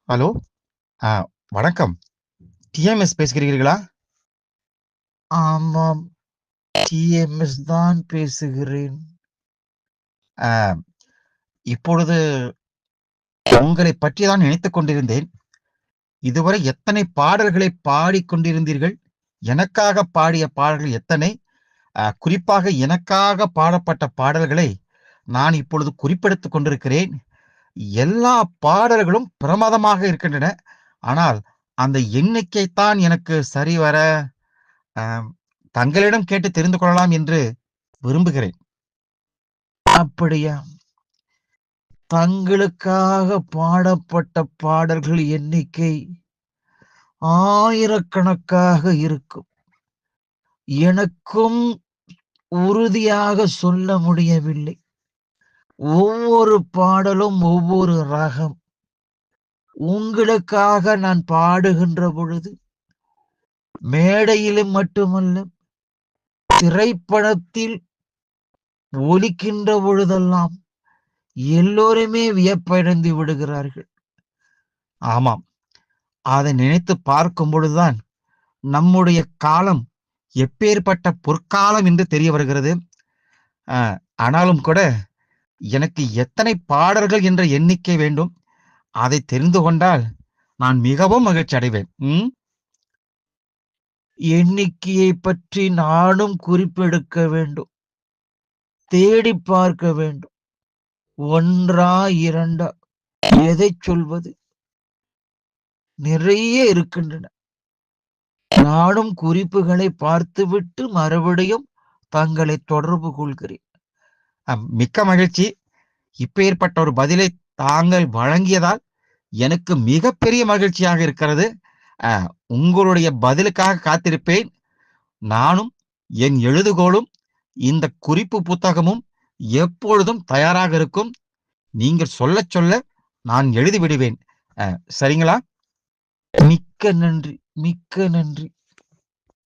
Hello. ஆ வணக்கம். TMS பேசுகிறீர்களா? ஆமாம். TMS தான் பேசுகிறேன். ஆ இப்பொழுது உங்களைப் பற்றி தான் நினைத்துக் கொண்டிருந்தேன். இதுவரை எத்தனை பாடல்களை பாடிக்கொண்டிருந்தீர்கள்? எனக்காக பாடிய பாடல்கள் எத்தனை? குறிப்பாக எனக்காக பாடப்பட்ட பாடல்களை நான் இப்பொழுது குறிப்பெடுத்துக் கொண்டிருக்கிறேன். எல்லா பாடல்களும் பிரமாதமாக இருக்கின்றன. ஆனால் அந்த எண்ணிக்கை தான் எனக்கு சரிவர அ தங்களிடம் கேட்டு தெரிந்து கொள்ளலாம் என்று விரும்புகிறேன். அப்படியா? தங்களுக்காக பாடப்பட்ட பாடல்கள் எண்ணிக்கை ஆயிரக்கணக்காக இருக்கும். எனக்கும் உறுதியாக சொல்ல முடியவில்லை. ஒவ்வொரு பாடலும் ஒவ்வொரு ரகம். உங்களுக்காக நான் பாடுகின்ற பொழுது, மேடையிலும் மட்டுமல்ல, திரைப்படத்தில் ஒலிக்கின்ற பொழுதெல்லாம் எல்லோருமே வியப்படைந்து விடுகிறார்கள். ஆமாம். அதை நினைத்து பார்க்கும் பொழுதுதான் நம்முடைய காலம் எப்பேற்பட்ட பொற்காலம் என்று தெரிய வருகிறது. அ ஆனாலும் கூட எனக்கு எத்தனை பாடல்கள் என்ற எண்ணிக்கை வேண்டும். அதை தெரிந்து கொண்டால் நான் மிகவும் மகிழ்ச்சி அடைவேன். எண்ணிக்கையை பற்றி நானும் குறிப்பெடுக்க வேண்டும். தேடிப் பார்க்க வேண்டும். 1ஆ 2ஆ எதைச் சொல்வது? நிறைய இருக்கின்றன. நானும் குறிப்புகளை பார்த்துவிட்டு மறுபடியும் தங்களை தொடர்பு கொள்கிறேன். மிக்க மகிழ்ச்சி. இப்பேற்பட்ட ஒரு பதிலை தாங்கள் வழங்கியதால் எனக்கு மிகப்பெரிய மகிழ்ச்சியாக இருக்கிறது. அ உங்களுடைய பதிலுக்காக காத்திருப்பேன். நானும் என் எழுதுகோலும், இந்த குறிப்பு புத்தகமும் எப்பொழுதும் தயாராக இருக்கும். நீங்கள் சொல்லச் சொல்ல நான் எழுதி விடுவேன். சரிங்களா? மிக்க நன்றி, மிக்க நன்றி.